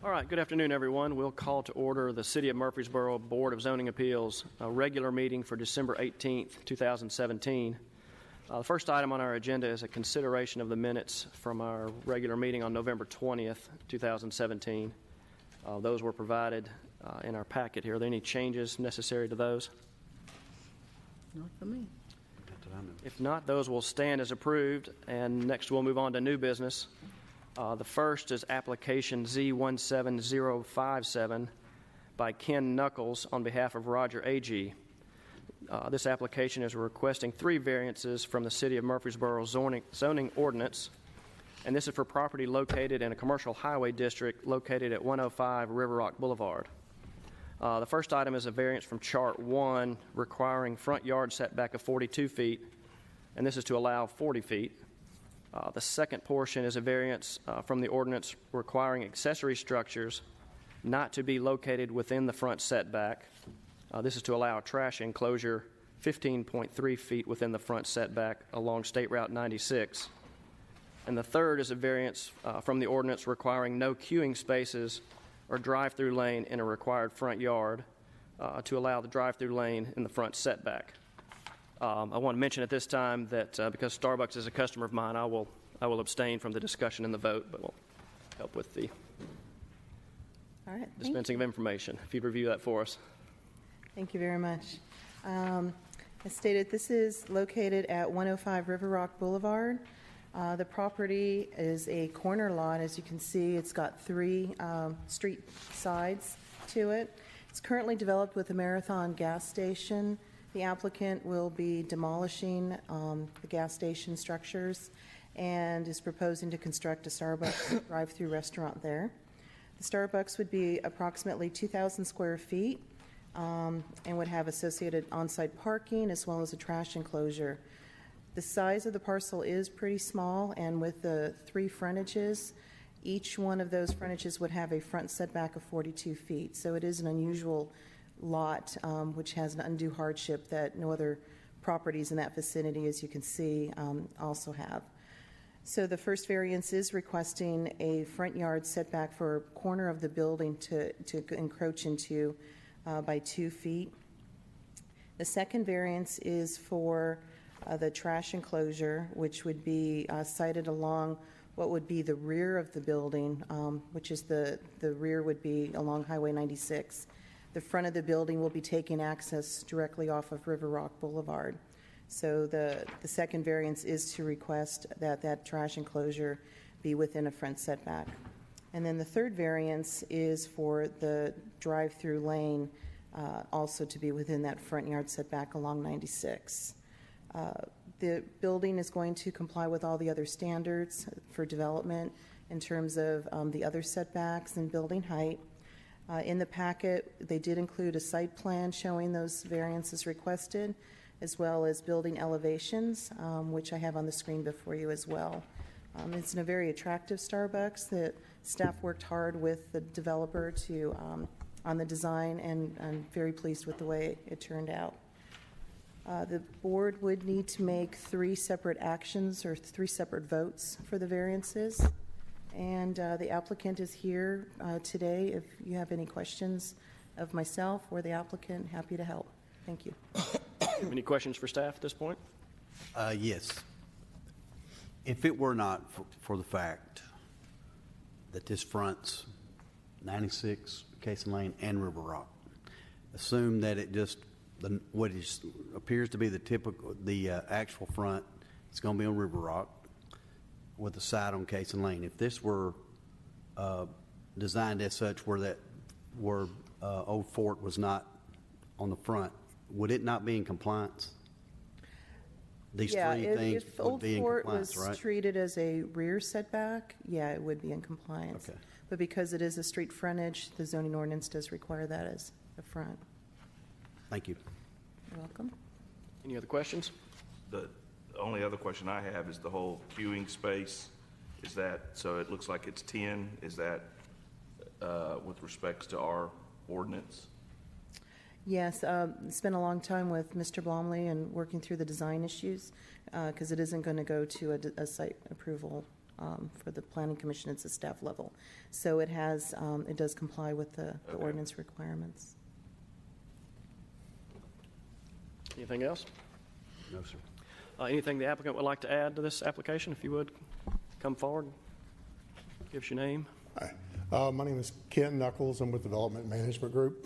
All right, good afternoon, everyone. We'll call to order the City of Murfreesboro Board of Zoning Appeals, a regular meeting for December 18th, 2017. The first item on our agenda is a consideration of the minutes from our regular meeting on November 20th, 2017. Those were provided in our packet here. Are there any changes necessary to those? Not for me. If not, those will stand as approved, and next we'll move on to new business. The first is application Z17057 by Ken Knuckles on behalf of Roger A.G. This application is requesting 3 variances from the City of Murfreesboro zoning ordinance, and this is for property located in a commercial highway district located at 105 River Rock Boulevard. The first item is a variance from Chart 1 requiring front yard setback of 42 feet, and this is to allow 40 feet. The second portion is a variance from the ordinance requiring accessory structures not to be located within the front setback. This is to allow a trash enclosure 15.3 feet within the front setback along State Route 96. And the third is a variance from the ordinance requiring no queuing spaces or drive-through lane in a required front yard to allow the drive-through lane in the front setback. I want to mention at this time that because Starbucks is a customer of mine, I will abstain from the discussion and the vote, but we'll help with the dispensing of information. If you'd review that for us. Thank you very much. As stated, this is located at 105 River Rock Boulevard. The property is a corner lot. As you can see, it's got 3 street sides to it. It's currently developed with a Marathon gas station. The applicant will be demolishing the gas station structures and is proposing to construct a Starbucks drive-through restaurant there. The Starbucks would be approximately 2,000 square feet and would have associated on-site parking as well as a trash enclosure. The size of the parcel is pretty small, and with the 3 frontages, each one of those frontages would have a front setback of 42 feet. So it is an unusual lot, which has an undue hardship that no other properties in that vicinity, as you can see, also have. So the first variance is requesting a front yard setback for a corner of the building to encroach into by 2 feet. The second variance is for the trash enclosure, which would be sited along what would be the rear of the building, which is the rear would be along Highway 96. The front of the building will be taking access directly off of River Rock Boulevard. So the second variance is to request that that trash enclosure be within a front setback. And then the third variance is for the drive-through lane also to be within that front yard setback along 96. The building is going to comply with all the other standards for development in terms of the other setbacks and building height. In the packet, they did include a site plan showing those variances requested, as well as building elevations, which I have on the screen before you as well. It's in a very attractive Starbucks. The staff worked hard with the developer on the design, and I'm very pleased with the way it turned out. The board would need to make 3 separate actions or 3 separate votes for the variances. And the applicant is here today. If you have any questions of myself or the applicant, happy to help. Thank you. Any questions for staff at this point? Yes. If it were not for the fact that this fronts 96, Casey Lane, and River Rock, assume that it just what appears to be the actual front is going to be on River Rock with the side on Casey Lane. If this were designed as such where Old Fort was not on the front, would it not be in compliance? These Yeah, three things if would Old be in Fort compliance, was right? treated as a rear setback, yeah, it would be in compliance. Okay. But because it is a street frontage, the zoning ordinance does require that as the front. Thank you. You're welcome. Any other questions? The only other question I have is the whole queuing space. Is that, so it looks like it's 10, is that with respects to our ordinance? Yes, spent a long time with Mr. Blomley and working through the design issues, because it isn't going to go to a site approval for the planning commission. It's a staff level. So it has, it does comply with the ordinance requirements. Anything else? No, sir. Anything the applicant would like to add to this application? If you would, come forward. Give us your name. Hi. My name is Ken Knuckles. I'm with Development Management Group,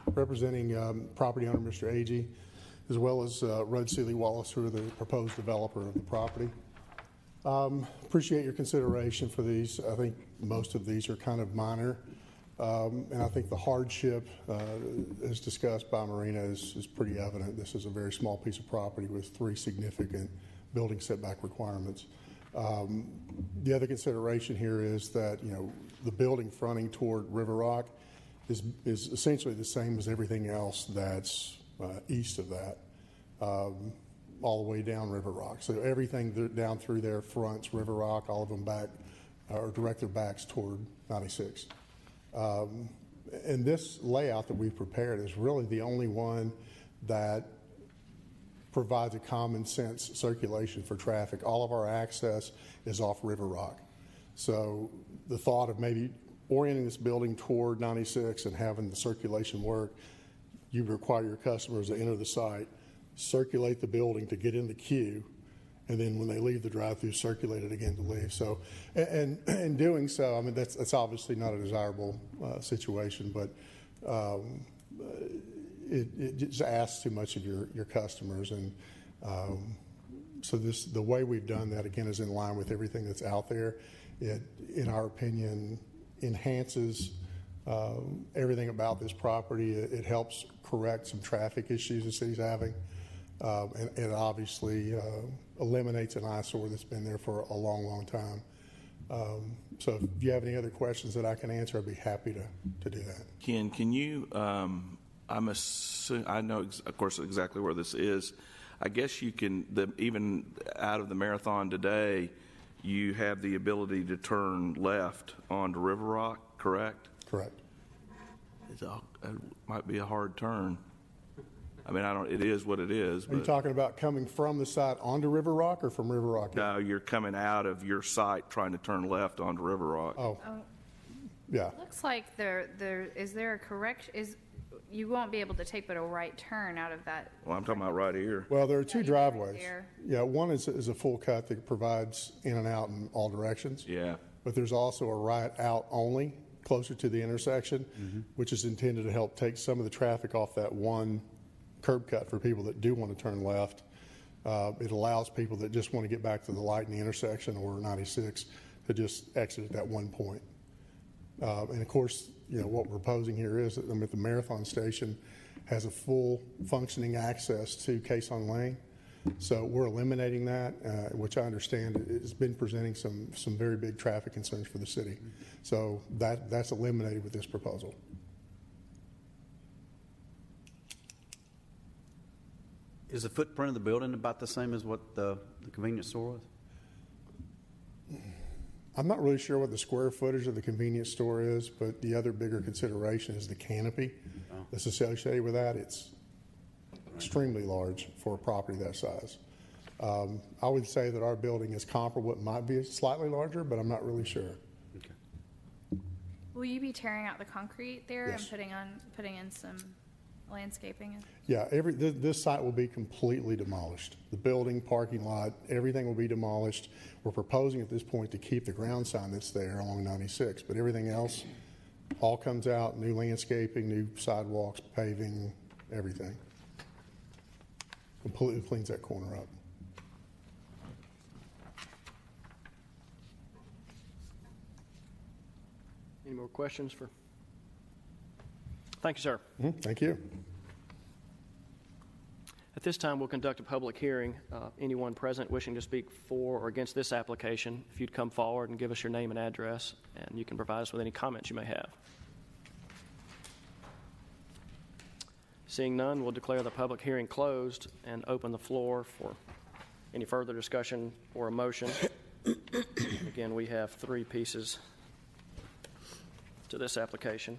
representing property owner Mr. Agee, as well as Rudd Seeley Wallace, who are the proposed developer of the property. Appreciate your consideration for these. I think most of these are kind of minor, and I think the hardship, as discussed by Marina, is pretty evident. This is a very small piece of property with 3 significant building setback requirements. The other consideration here is that, you know, the building fronting toward River Rock is essentially the same as everything else that's east of that, all the way down River Rock. So everything down through there fronts River Rock, all of them back, or direct their backs toward 96. And this layout that we've prepared is really the only one that provides a common sense circulation for traffic. All of our access is off River Rock. So the thought of maybe orienting this building toward 96 and having the circulation work, you require your customers to enter the site, circulate the building to get in the queue, and then when they leave the drive-through, circulate it again to leave. So, and in doing so, I mean, that's obviously not a desirable situation, but it just asks too much of your customers. And so the way we've done that, again, is in line with everything that's out there. It, in our opinion, enhances everything about this property. It helps correct some traffic issues the city's having. And it obviously eliminates an eyesore that's been there for a long, long time. So if you have any other questions that I can answer, I'd be happy to do that. Ken, can you, I know, of course, exactly where this is. I guess you can, even out of the marathon today, you have the ability to turn left onto River Rock, correct? Correct. It might be a hard turn. I mean, it is what it is. Are you talking about coming from the site onto River Rock or from River Rock? No, you're coming out of your site trying to turn left onto River Rock. Oh, yeah. Looks like is there a correction? You won't be able to take but a right turn out of that. Well, I'm talking about right here. Well, there are 2 driveways. There. Yeah, one is a full cut that provides in and out in all directions. Yeah. But there's also a right out only closer to the intersection, which is intended to help take some of the traffic off that one curb cut for people that do want to turn left. It allows people that just want to get back to the light in the intersection or 96 to just exit at that one point. And of course, you know, what we're proposing here is that the Marathon Station has a full functioning access to Caisson Lane. So we're eliminating that, which I understand has been presenting some very big traffic concerns for the city. So that's eliminated with this proposal. Is the footprint of the building about the same as what the convenience store was? I'm not really sure what the square footage of the convenience store is, but the other bigger consideration is the canopy that's associated with that. It's extremely large for a property that size. I would say that our building is comparable. It might be slightly larger, but I'm not really sure. Okay. Will you be tearing out the concrete there Yes. and putting in some landscaping? Yeah, this site will be completely demolished. The building, parking lot, everything will be demolished. We're proposing at this point to keep the ground sign that's there along 96, but everything else all comes out, new landscaping, new sidewalks, paving, everything. Completely cleans that corner up. Any more questions for? Thank you, sir. Thank you. At this time, we'll conduct a public hearing. Anyone present wishing to speak for or against this application, if you'd come forward and give us your name and address, and you can provide us with any comments you may have. Seeing none, we'll declare the public hearing closed and open the floor for any further discussion or a motion. Again, we have 3 pieces to this application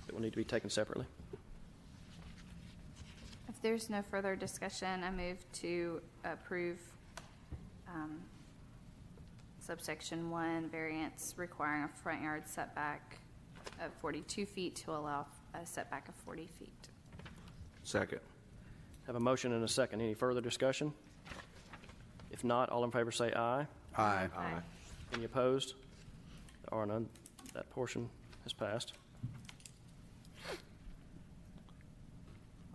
that will need to be taken separately. If there's no further discussion, I move to approve subsection 1, variance requiring a front yard setback of 42 feet to allow a setback of 40 feet. Second. Have a motion and a second. Any further discussion? If not, all in favor say aye. Aye. Aye. Any opposed? There are none. That portion has passed.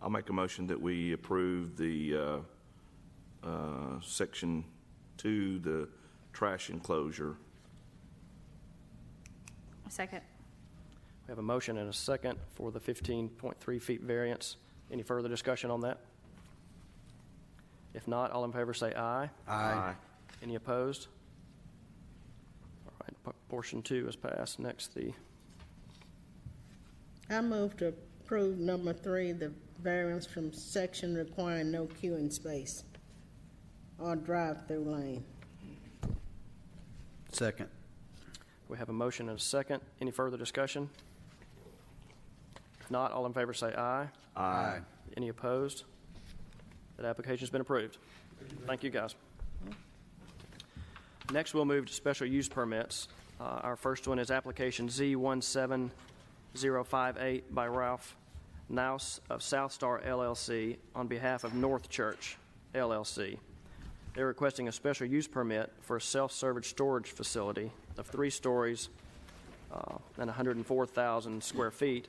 I'll make a motion that we approve the Section 2, the trash enclosure. Second. We have a motion and a second for the 15.3 feet variance. Any further discussion on that? If not, all in favor say aye. Aye. Any opposed? All right, portion 2 has passed. Next, I move to approve number 3, the variance from section requiring no queuing space or drive-through lane. Second. we have a motion and a second. Any further discussion? If not, all in favor say aye. Aye. Any opposed? That application's been approved. Thank you, guys. Next, we'll move to special use permits. Our first one is application Z17058 by Ralph Naus of South Star LLC on behalf of North Church LLC. They're requesting a special use permit for a self-storage storage facility of 3 stories and 104,000 square feet.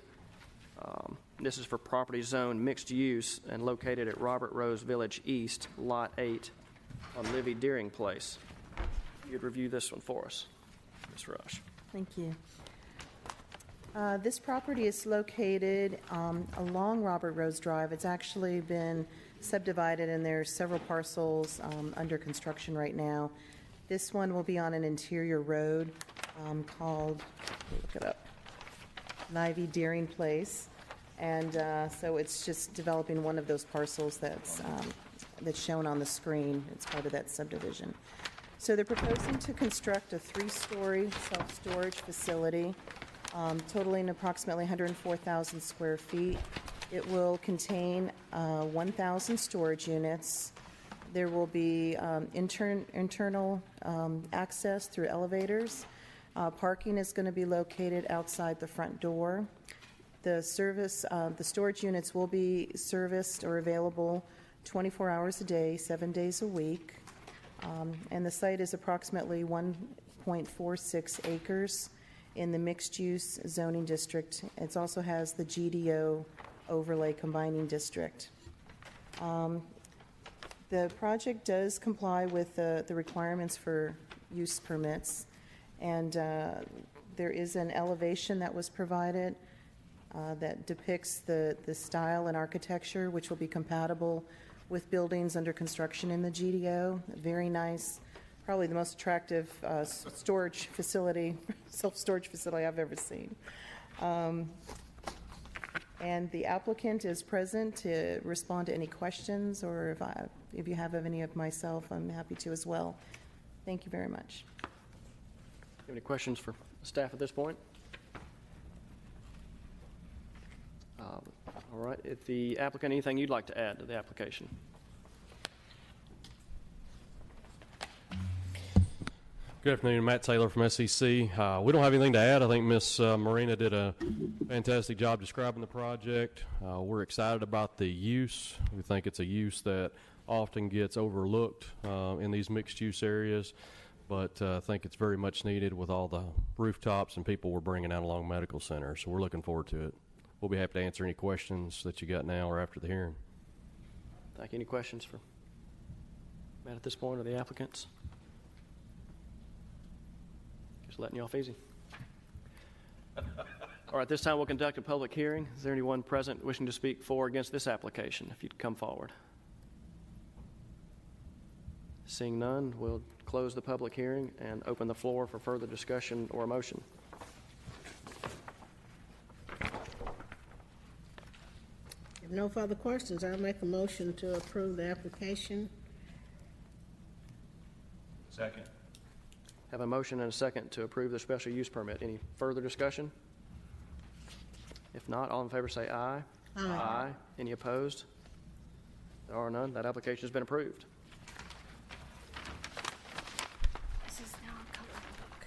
This is for property zone mixed use and located at Robert Rose Village East, Lot 8 on Livy Deering Place. You'd review this one for us, Ms. Rush. Thank you. This property is located along Robert Rose Drive. It's actually been subdivided, and there's several parcels under construction right now. This one will be on an interior road called, look it up, Livy Deering Place. And so it's just developing one of those parcels that's shown on the screen. It's part of that subdivision. So they're proposing to construct a 3-story self-storage facility totaling approximately 104,000 square feet. It will contain 1,000 storage units. There will be internal access through elevators. Parking is going to be located outside the front door. The storage units will be serviced or available 24 hours a day, 7 days a week. And the site is approximately 1.46 acres in the mixed-use zoning district. It also has the GDO overlay combining district. The project does comply with the requirements for use permits, and there is an elevation that was provided that depicts the style and architecture, which will be compatible with buildings under construction in the GDO. Very nice, probably the most attractive storage facility, self-storage facility I've ever seen. And the applicant is present to respond to any questions, or if you have any of myself, I'm happy to as well. Thank you very much. Have any questions for staff at this point? All right. If the applicant, anything you'd like to add to the application? Good afternoon, Matt Taylor from SEC. We don't have anything to add. I think Ms. Marina did a fantastic job describing the project. We're excited about the use. We think it's a use that often gets overlooked in these mixed-use areas, but I think it's very much needed with all the rooftops and people we're bringing out along Medical Center, so we're looking forward to it. We'll be happy to answer any questions that you got now or after the hearing. Thank you. Any questions for Matt at this point or the applicants? Just letting you off easy. All right, this time we'll conduct a public hearing. Is there anyone present wishing to speak for or against this application? If you'd come forward. Seeing none, we'll close the public hearing and open the floor for further discussion or a motion. If no further questions, I'll make a motion to approve the application. Second. Have a motion and a second to approve the special use permit. Any further discussion? If not, all in favor say aye. Aye. Aye. Any opposed? There are none. That application has been approved. This is now a colored book.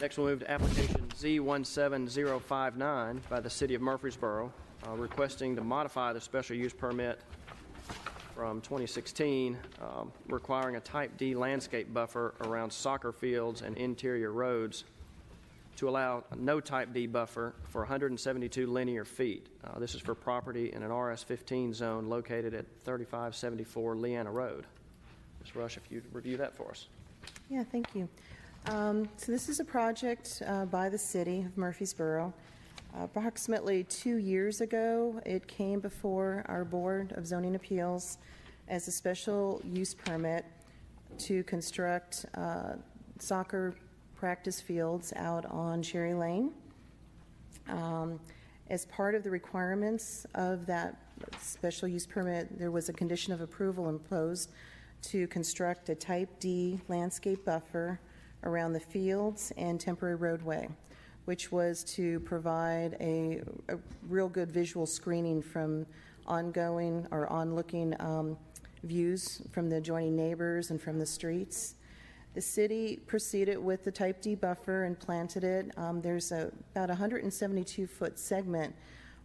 Next, we'll move to application Z17059 by the City of Murfreesboro, requesting to modify the special use permit from 2016, requiring a Type D landscape buffer around soccer fields and interior roads to allow no Type D buffer for 172 linear feet. This is for property in an RS-15 zone located at 3574 Leanna Road. Ms. Rush, if you'd review that for us. Yeah, thank you. So this is a project by the City of Murfreesboro. Approximately 2 years ago, it came before our Board of Zoning Appeals as a special use permit to construct soccer practice fields out on Cherry Lane. As part of the requirements of that special use permit, there was a condition of approval imposed to construct a Type D landscape buffer around the fields and temporary roadway, which was to provide a real good visual screening from ongoing or onlooking views from the adjoining neighbors and from the streets. The city proceeded with the Type D buffer and planted it. There's about a 172-foot segment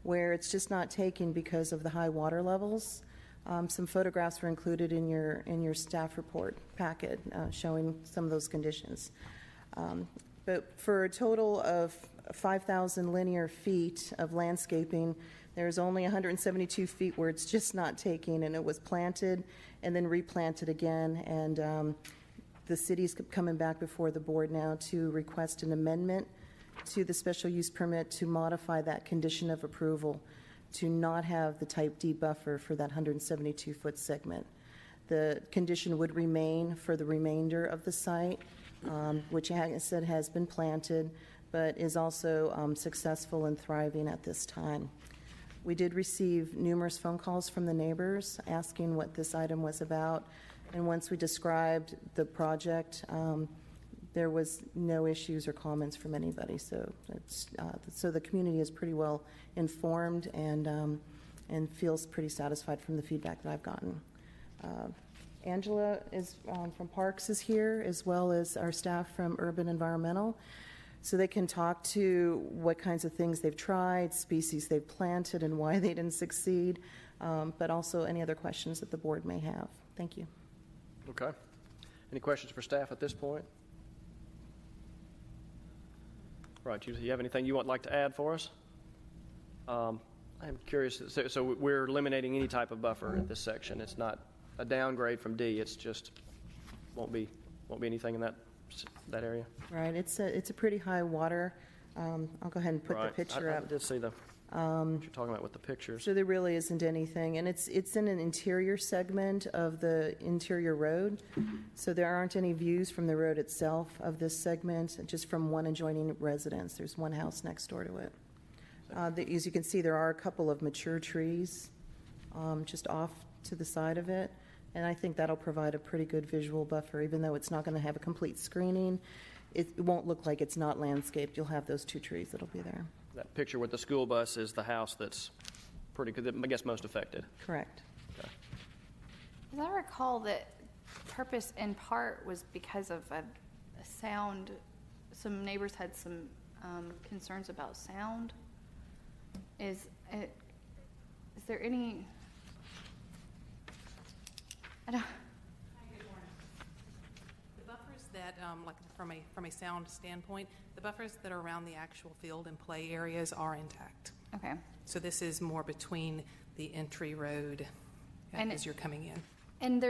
where it's just not taken because of the high water levels. Some photographs were included in your staff report packet showing some of those conditions. But for a total of 5,000 linear feet of landscaping, there's only 172 feet where it's just not taking, and it was planted and then replanted again. And the city's coming back before the board now to request an amendment to the special use permit to modify that condition of approval to not have the Type D buffer for that 172-foot segment. The condition would remain for the remainder of the site, which, as I said, has been planted, but is also successful and thriving at this time. We did receive numerous phone calls from the neighbors asking what this item was about, and once we described the project, there was no issues or comments from anybody. So so the community is pretty well informed and feels pretty satisfied from the feedback that I've gotten. Angela is from Parks is here, as well as our staff from Urban Environmental, so they can talk to what kinds of things they've tried, species they've planted, and why they didn't succeed, but also any other questions that the board may have. Thank you. Okay. Any questions for staff at this point? Right. Do you have anything you would like to add for us? I'm curious. So we're eliminating any type of buffer at this section. It's not a downgrade from D. It's just won't be anything in that area. Right. It's a pretty high water. I'll go ahead and put the picture up. I did see what you're talking about with the pictures. So there really isn't anything, and it's in an interior segment of the interior road, so there aren't any views from the road itself of this segment, just from one adjoining residence. There's one house next door to it. As you can see, there are a couple of mature trees just off to the side of it, and I think that'll provide a pretty good visual buffer, even though it's not going to have a complete screening. It won't look like it's not landscaped. You'll have those two trees that'll be there. That picture with the school bus is the house that's pretty, I guess, most affected. Correct. Okay. As I recall, that purpose in part was because of a sound. Some neighbors had some concerns about sound. Is there any? I don't. Good morning. The buffers that, like from a sound standpoint, the buffers that are around the actual field and play areas are intact. Okay. So this is more between the entry road as you're coming in. And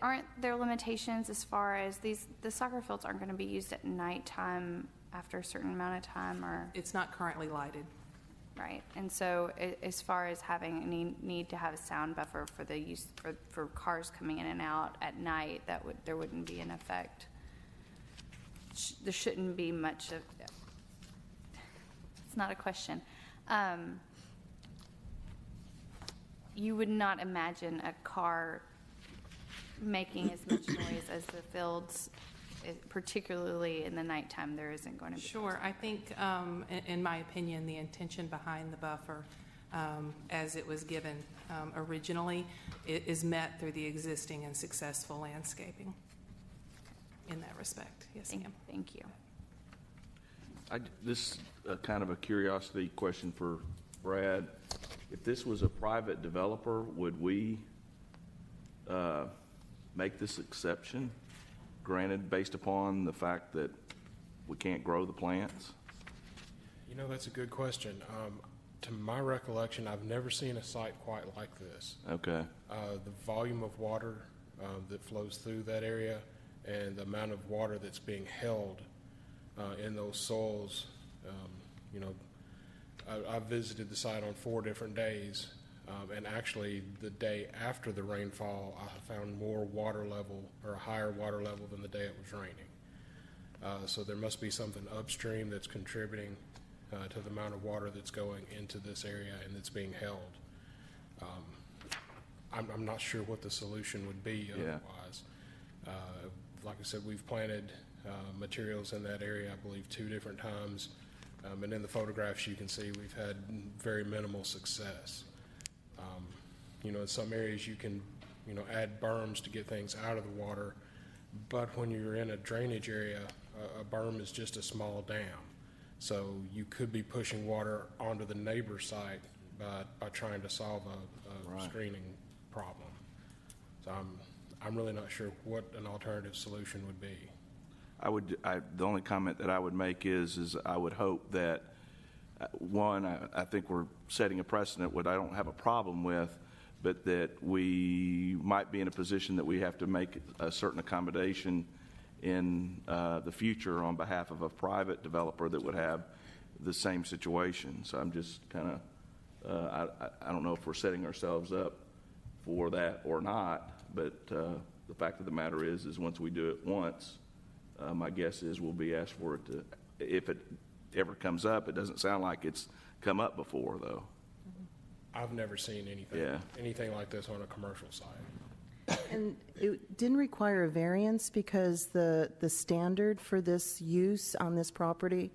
aren't there limitations as far as the soccer fields aren't going to be used at nighttime after a certain amount of time, or? It's not currently lighted. Right, and so as far as having any need to have a sound buffer for the use, for cars coming in and out at night, there wouldn't be an effect. There shouldn't be much of, it's not a question. You would not imagine a car making as much noise as the fields, particularly in the nighttime. There isn't going to be. Sure. I think, in my opinion, the intention behind the buffer, as it was given originally, is met through the existing and successful landscaping in that respect. Yes, ma'am. Thank you. This kind of a curiosity question for Brad. If this was a private developer, would we make this exception, granted based upon the fact that we can't grow the plants? You know, that's a good question. To my recollection, I've never seen a site quite like this. Okay. The volume of water that flows through that area and the amount of water that's being held in those soils, you know, I visited the site on 4 different days, and actually the day after the rainfall, I found more water level, or a higher water level than the day it was raining. So there must be something upstream that's contributing to the amount of water that's going into this area and that's being held. I'm not sure what the solution would be otherwise. Like I said, we've planted materials in that area, I believe, 2 different times. And in the photographs you can see we've had very minimal success. You know, in some areas you can, you know, add berms to get things out of the water, but when you're in a drainage area, a berm is just a small dam. So you could be pushing water onto the neighbor site by trying to solve a screening problem. So I'm really not sure what an alternative solution would be. The only comment that I would make is I would hope that, one, I think we're setting a precedent, what I don't have a problem with, but that we might be in a position that we have to make a certain accommodation in the future on behalf of a private developer that would have the same situation. So I'm just kind of, I don't know if we're setting ourselves up for that or not, but the fact of the matter is once we do it once, my guess is we'll be asked for it to, if it ever comes up. It doesn't sound like it's come up before, though. I've never seen anything like this on a commercial site. And it didn't require a variance because the standard for this use on this property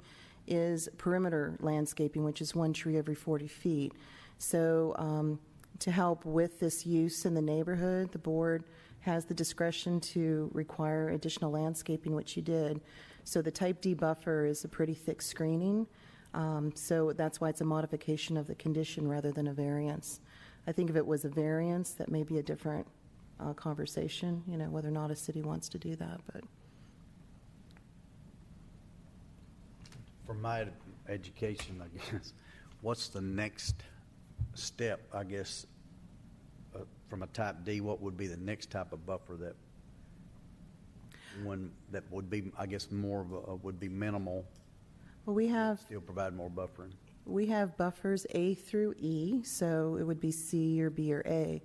is perimeter landscaping, which is 1 tree every 40 feet. So to help with this use in the neighborhood, the board has the discretion to require additional landscaping, which you did. So the type D buffer is a pretty thick screening. So that's why it's a modification of the condition rather than a variance. I think if it was a variance, that may be a different conversation, you know, whether or not a city wants to do that. But For my education, I guess, what's the next step, I guess, from a type D? What would be the next type of buffer that would be, I guess, more of a, would be minimal? well, we have Still provide more buffering. We have buffers A through E, so it would be C or B or A.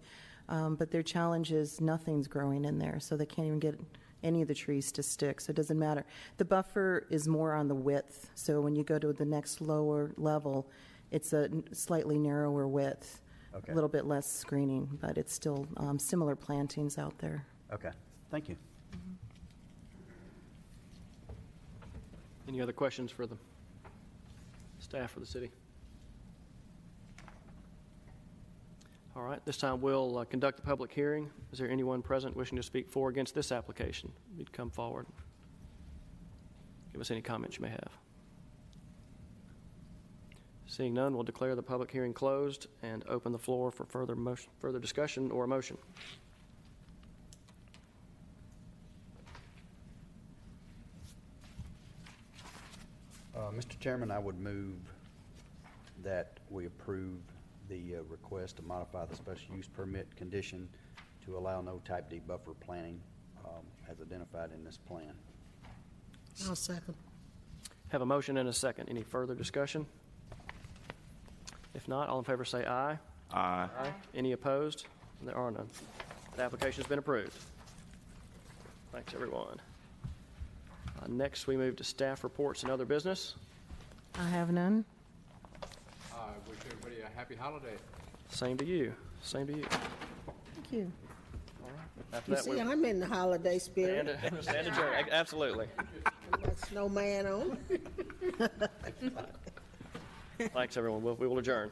But their challenge is nothing's growing in there, so they can't even get any of the trees to stick, so it doesn't matter. The buffer is more on the width, so when you go to the next lower level, it's a slightly narrower width, Okay. a little bit less screening, but it's still similar plantings out there. Okay, thank you. Any other questions for the staff or the city? All right, this time we'll conduct the public hearing. Is there anyone present wishing to speak for or against this application? You'd come forward. Give us any comments you may have. Seeing none, we'll declare the public hearing closed and open the floor for further discussion or a motion. Mr. Chairman, I would move that we approve the request to modify the special use permit condition to allow no type D buffer planting as identified in this plan. I'll second. Have a motion and a second. Any further discussion? If not, all in favor say aye. Aye. Any opposed? There are none. The application has been approved. Thanks, everyone. Next, we move to staff reports and other business. I have none. Wish everybody a happy holiday. Same to you. Same to you. Thank you. After You that, see, I'm in the holiday spirit. stand adjourned. Absolutely. Got snowman on. Thanks, everyone. We will adjourn.